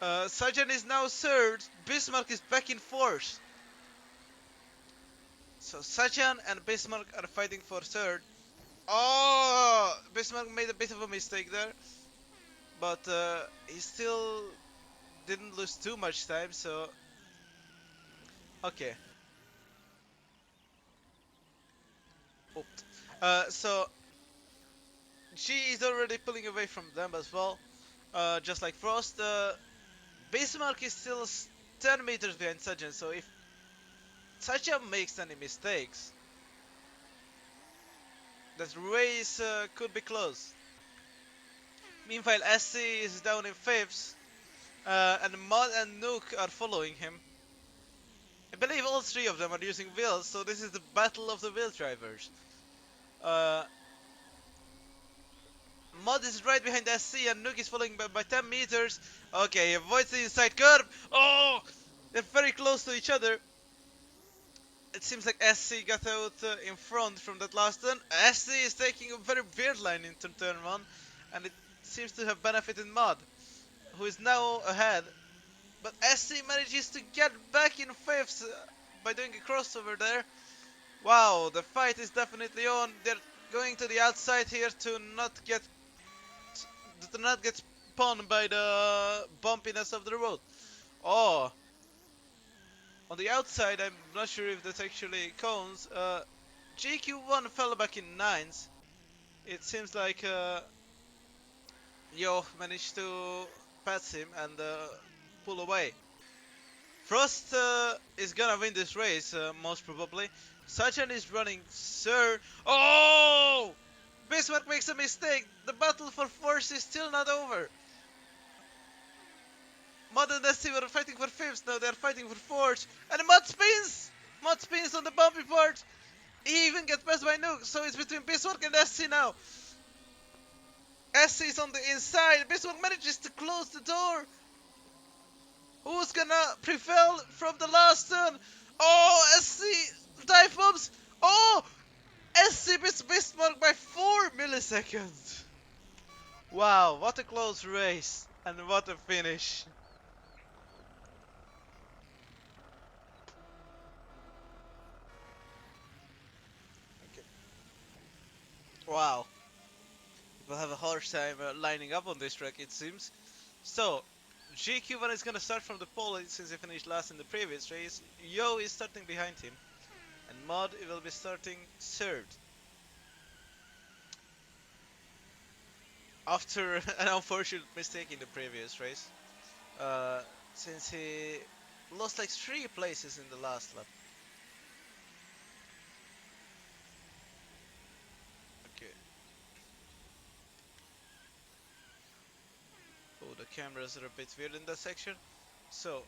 Sajan is now 3rd. Bismarck is back in 4th. So Sajan and Bismarck are fighting for 3rd. Oh, Bismarck made a bit of a mistake there, but he still didn't lose too much time. So okay. Oops. So G is already pulling away from them as well, just like Frost. Bismarck is still 10 meters behind Sajan. So if Sajan makes any mistakes, that race could be close. Meanwhile, SC is down in 5th, and Mod and Nuke are following him. I believe all 3 of them are using wheels, so this is the battle of the wheel drivers. Uh, Mod is right behind SC and Nuke is following by 10 meters. Okay, he avoids the inside curb. Oh! They're very close to each other. It seems like SC got out in front from that last turn. SC is taking a very weird line into turn 1, and it seems to have benefited Mod, who is now ahead. But SC manages to get back in 5th by doing a crossover there. Wow, the fight is definitely on. They're going to the outside here to not get spun by the bumpiness of the road. Oh, on the outside, I'm not sure if that actually counts. GQ1 fell back in 9th. It seems like Yo managed to pass him and pull away. Frost is gonna win this race, most probably. Sajan is running third. Oh! Bismarck makes a mistake. The battle for fourth is still not over. Mod and SC were fighting for 5th, now they're fighting for 4th. And Mod spins! Mod spins on the bumpy part. He even gets passed by Nuke, so it's between Bismarck and SC now. SC is on the inside. Bismarck manages to close the door. Who's gonna prevail from the last turn? Oh, SC dive bombs. second. Wow, what a close race and what a finish. Okay. Wow, we'll have a hard time lining up on this track, it seems. So, GQ1 is gonna start from the pole since he finished last in the previous race. Yo is starting behind him, and Mod will be starting third after an unfortunate mistake in the previous race. Uh, since he lost like 3 places in the last lap. Okay. Oh, the cameras are a bit weird in that section. So,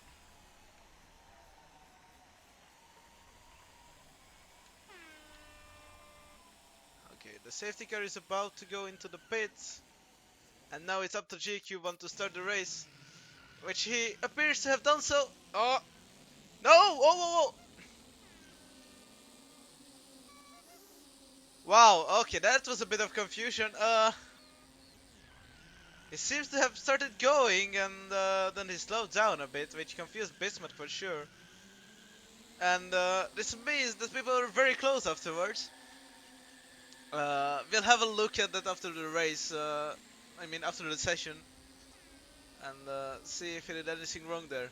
okay, the safety car is about to go into the pits, and now it's up to GQ1 to start the race, which he appears to have done so. Oh, no! Whoa, whoa, whoa! Wow, okay, that was a bit of confusion. He seems to have started going, and then he slowed down a bit, which confused Bismuth for sure. And this means that people are very close afterwards. We'll have a look at that after the race, I mean after the session, and see if he did anything wrong there.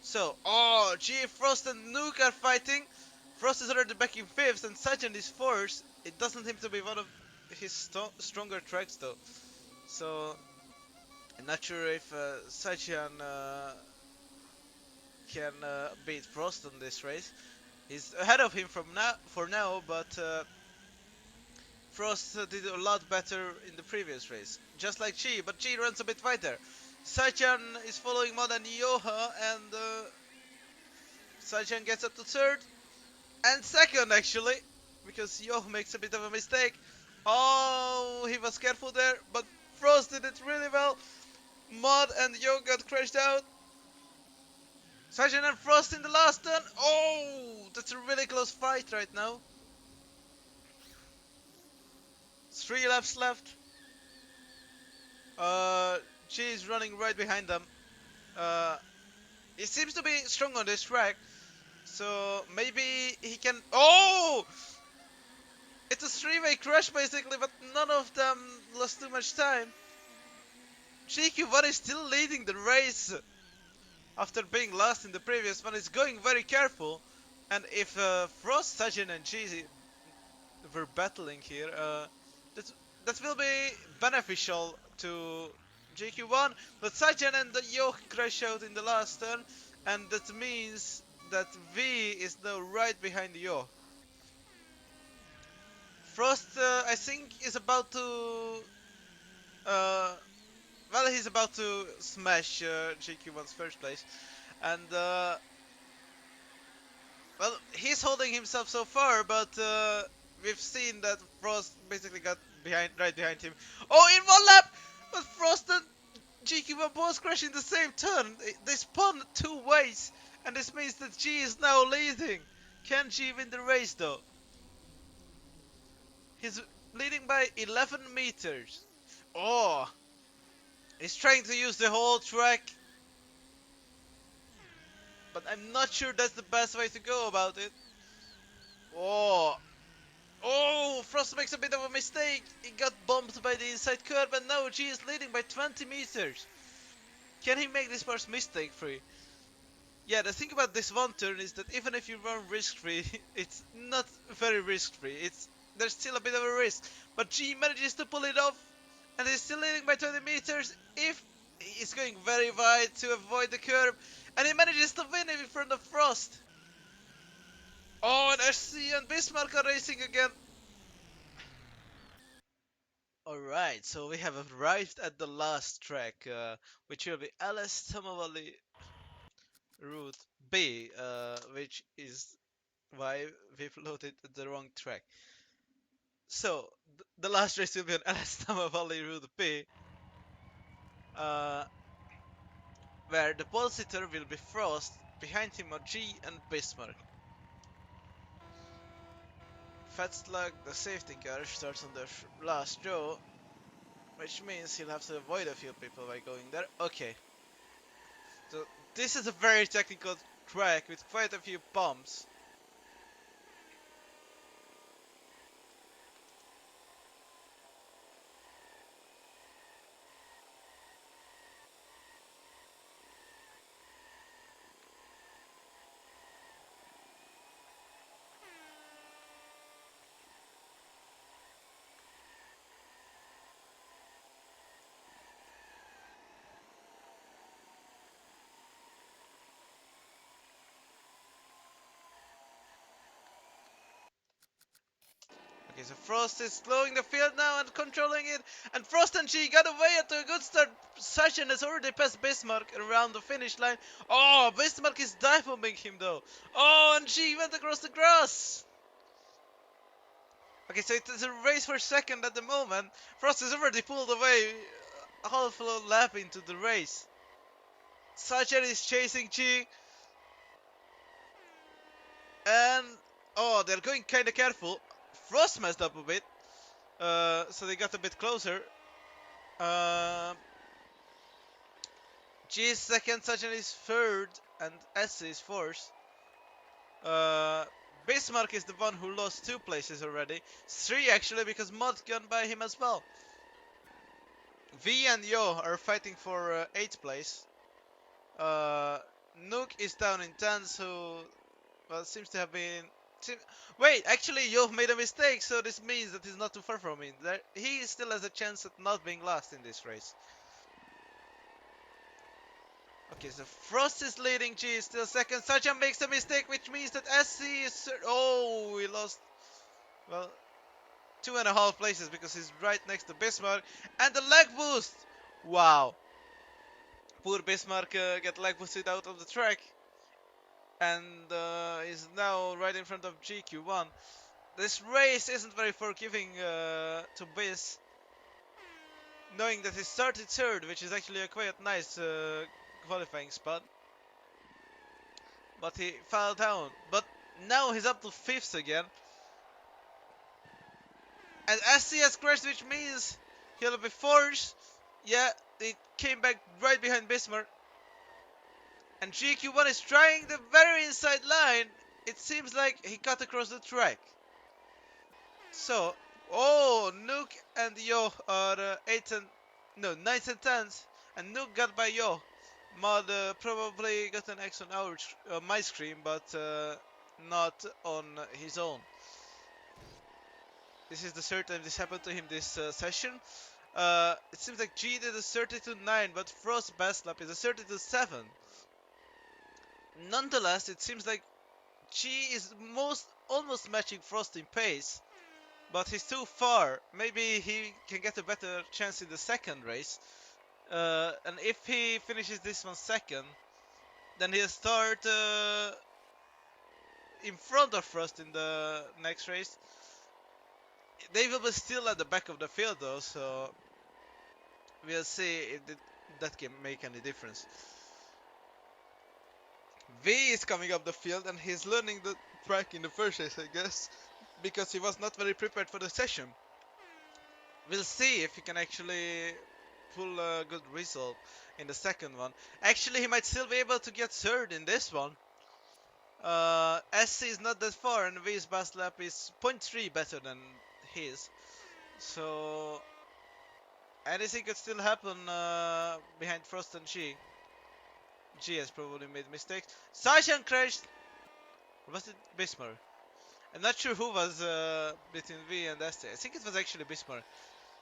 So, oh, gee, Frost and Nuke are fighting. Frost is already back in 5th, and Sajjan is 4th. It doesn't seem to be one of his stronger tracks though. So, I'm not sure if Sajjan can beat Frost on this race. He's ahead of him from now for now, but Frost did a lot better in the previous race, just like G, but G runs a bit wider. Sajjan is following more than Yoha, and Sajjan gets up to 3rd, and 2nd actually, because Yoha makes a bit of a mistake. Oh, he was careful there, but Frost did it really well. Mod and Yo got crashed out. Sajjan and Frost in the last turn. Oh, that's a really close fight right now. 3 laps left. Uh, G is running right behind them. Uh, he seems to be strong on this track, so maybe he can. Oh! It's a 3-way crash basically, but none of them lost too much time. GQ1 is still leading the race after being last in the previous one. Is going very careful, and if Frost, Sajin, and G were battling here, that that will be beneficial to GQ1. But Sajin and the Yoke crash out in the last turn, and that means that V is now right behind Yoke. Frost, I think, is about to. Uh, well, he's about to smash GQ1's first place, and well, he's holding himself so far, but we've seen that Frost basically got right behind him. Oh, in 1 lap! But Frost and GQ1 both crash in the same turn. They spun 2 ways, and this means that G is now leading. Can G win the race though? He's leading by 11 meters. Oh, he's trying to use the whole track, but I'm not sure that's the best way to go about it. Oh, oh, Frost makes a bit of a mistake. He got bumped by the inside curb, and now G is leading by 20 meters. Can he make this first mistake free? Yeah, the thing about this one turn is that even if you run risk-free, it's not very risk-free. There's still a bit of a risk, but G manages to pull it off, and he's still leading by 20 meters. If he's going very wide to avoid the curb, and he manages to win in front of Frost. Oh, and SC and Bismarck are racing again. Alright, so we have arrived at the last track, which will be LS Tamavali Route B, which is why we've loaded the wrong track. So, the last race will be on LS Tamavali Route B, uh, where the pole sitter will be Frost, behind him are G and Bismarck. Fetzlag, the safety car, starts on the last row, which means he'll have to avoid a few people by going there. Okay, so this is a very technical track with quite a few bumps. Okay, so Frost is slowing the field now and controlling it, and Frost and G got away at a good start. Sachin has already passed Bismarck around the finish line. Oh, Bismarck is dive bombing him though. Oh, and G went across the grass. Okay, so it is a race for second at the moment. Frost is already pulled away a half a lap into the race. Sachin is chasing G, and oh, they're going kind of careful. Frost messed up a bit, so they got a bit closer. Um, G is second, Sachin is third, and S is fourth. Uh, Bismarck is the one who lost 2 places already. 3 actually, because Mod gone by him as well. V and Yo are fighting for 8th place. Nook is down in 10, so well, seems to have been. Wait, actually, Yo made a mistake, so this means that he's not too far from me. He still has a chance at not being last in this race. Okay, so Frost is leading, G is still second. Sajan makes a mistake, which means that SC is. Oh, he lost. Well, 2.5 places because he's right next to Bismarck. And the leg boost! Wow. Poor Bismarck get leg boosted out of the track. And is now right in front of GQ1. This race isn't very forgiving to Bis. Knowing that he started third, which is actually a quite nice qualifying spot. But he fell down. But now he's up to 5th again. And SC has crashed, which means he'll be forced. Yeah, he came back right behind Bismarck. And GQ1 is trying the very inside line. It seems like he cut across the track. So, oh, Nook and Yo are 8th and no 9th and 10th, and Nook got by Yo. Mod probably got an X on my screen, but not on his own. This is the third time this happened to him this session. It seems like G did a 32.9, but Frost's best lap is a 32.7. Nonetheless, it seems like G is almost matching Frost in pace, but he's too far. Maybe he can get a better chance in the second race. And if he finishes this one second, then he'll start in front of Frost in the next race. They will be still at the back of the field though, so we'll see if that can make any difference. V is coming up the field and he's learning the track in the first race, I guess, because he was not very prepared for the session. We'll see if he can actually pull a good result in the second one. Actually, he might still be able to get third in this one. SC is not that far and V's best lap is 0.3 better than his. So anything could still happen behind Frost and G. G has probably made mistakes. Sashan crashed. Or was it Bismarck? I'm not sure who was between V and SC. I think it was actually Bismarck.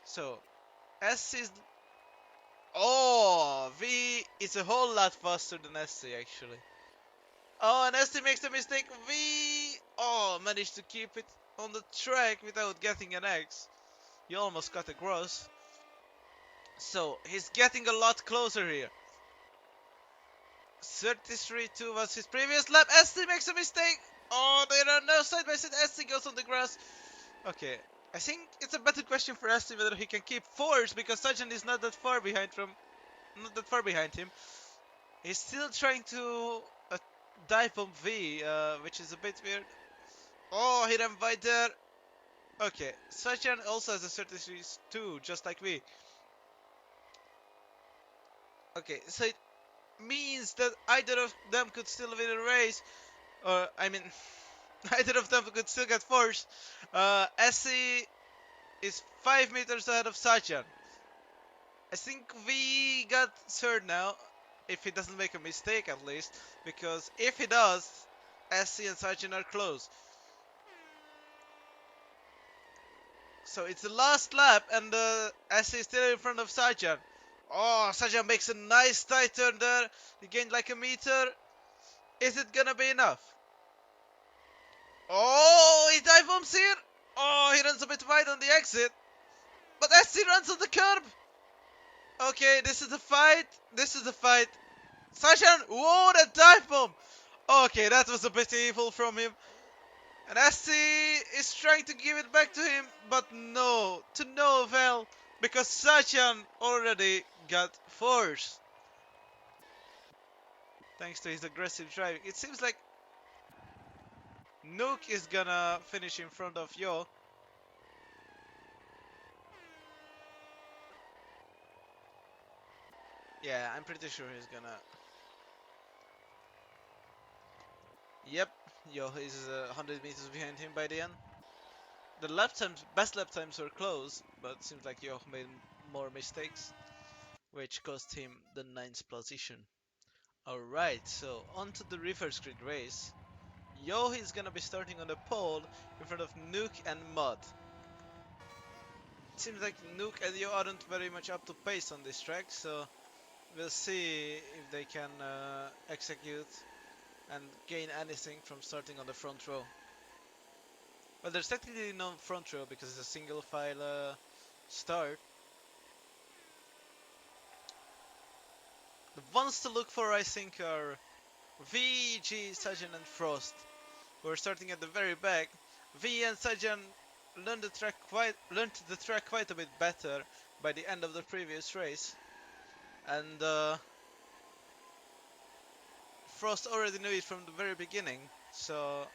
So SC is. Oh, V is a whole lot faster than SC actually. Oh, and SC makes a mistake. V. Oh, managed to keep it on the track without getting an X. He almost got across. So he's getting a lot closer here. 33.2 was his previous lap. SC makes a mistake. Oh, there are no side by side. SC goes on the grass. Okay, I think it's a better question for SC whether he can keep fourth because Sajjan is not that far behind him. He's still trying to dive bomb V, which is a bit weird. Oh, he ran by there. Okay, Sajan also has a 32, just like me. Okay, so it means that either of them could still win a race, or I mean, either of them could still get first. SC is 5 meters ahead of Sajan. I think we got third now, if he doesn't make a mistake at least, because if he does, SC and Sajan are close. So it's the last lap, and SC is still in front of Sajan. Oh, Sajan makes a nice tight turn there. He gained like a meter. Is it gonna be enough? Oh, he dive bombs here. Oh, he runs a bit wide on the exit. But SC runs on the curb. Okay, this is the fight. This is the fight. Sajan, whoa, that dive bomb. Okay, that was a bit evil from him. And SC is trying to give it back to him, but no, to no avail, because Sajan already got force. Thanks to his aggressive driving. It seems like Nuke is gonna finish in front of Yo. Yeah, I'm pretty sure he's gonna. Yep, Yo is 100 meters behind him by the end. The lap times, best lap times were close, but seems like Yo made more mistakes, which cost him the ninth position. Alright, so on to the reverse grid race. Yo is gonna be starting on the pole in front of Nuke and Mud. It seems like Nuke and Yo aren't very much up to pace on this track, so we'll see if they can execute and gain anything from starting on the front row. Well, there's technically no front row because it's a single file start. The ones to look for, I think, are V, G, Sajan, and Frost, who are starting at the very back. V and Sajan learned the track quite a bit better by the end of the previous race, and Frost already knew it from the very beginning. So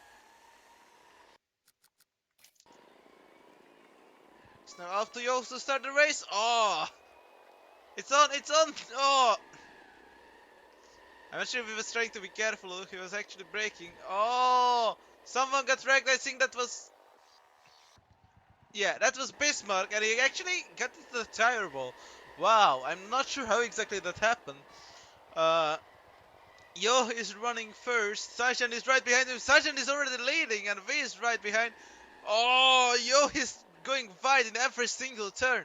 it's now up to Yo to start the race. Oh, it's on! It's on! Oh, I'm not sure if he was trying to be careful or he was actually braking. Oh, someone got wrecked. I think that was, yeah, that was Bismarck, and he actually got into the tire ball. Wow, I'm not sure how exactly that happened. Uh, Yo is running first. Sajan is right behind him. Sajan is already leading, and V is right behind. Oh, Yo is going wide in every single turn.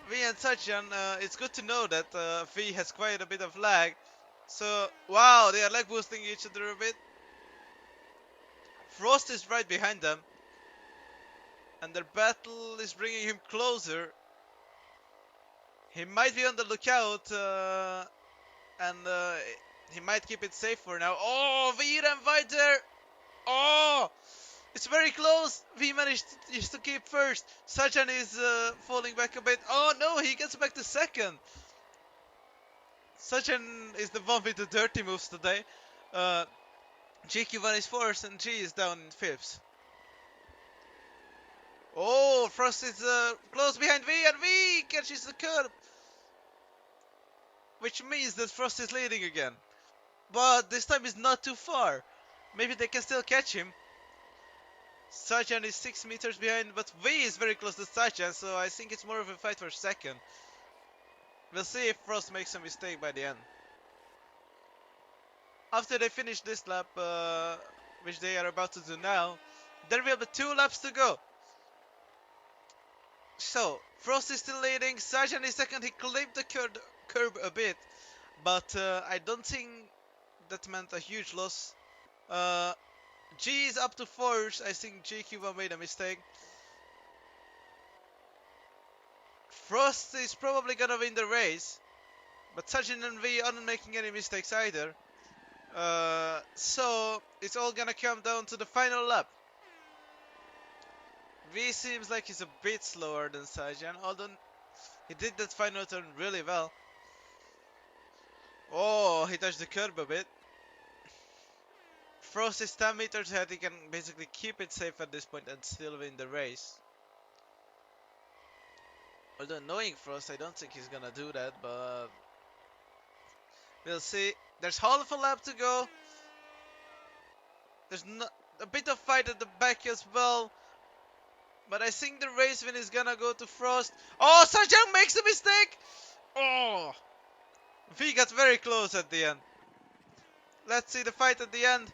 V and Sajan, it's good to know that V has quite a bit of lag. So, wow, they are lag boosting each other a bit. Frost is right behind them, and their battle is bringing him closer. He might be on the lookout, and he might keep it safe for now. Oh, V ran wide there. Oh, it's very close. V managed to keep first. Sajan is falling back a bit. Oh no, he gets back to second. Sajan is the one with the dirty moves today. Uh, GQ1 is fourth and G is down in fifth. Oh, Frost is close behind V, and V catches the curb, which means that Frost is leading again. But this time is not too far. Maybe they can still catch him. Sajan is 6 meters behind, but V is very close to Sajan, so I think it's more of a fight for second. We'll see if Frost makes a mistake by the end. After they finish this lap, which they are about to do now, there will be 2 laps to go. So, Frost is still leading, Sajan is second, he clipped the curb a bit, but I don't think that meant a huge loss. Uh, G is up to 4th, I think GQ1 made a mistake. Frost is probably gonna win the race, but Sajan and V aren't making any mistakes either. So it's all gonna come down to the final lap. V seems like he's a bit slower than Sajan, although he did that final turn really well. Oh, he touched the curb a bit. Frost is 10 meters ahead, he can basically keep it safe at this point and still win the race. Although knowing Frost, I don't think he's gonna do that, but we'll see. There's half a lap to go. There's a bit of fight at the back as well. But I think the race win is gonna go to Frost. Oh, Sajang makes a mistake! Oh! V got very close at the end. Let's see the fight at the end.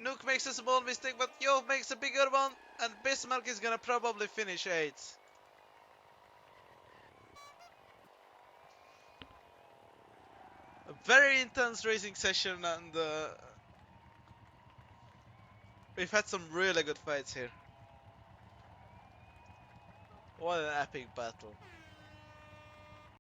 Nuke makes a small mistake, but Yo makes a bigger one. And Bismarck is gonna probably finish 8th. A very intense racing session, and we've had some really good fights here. What an epic battle.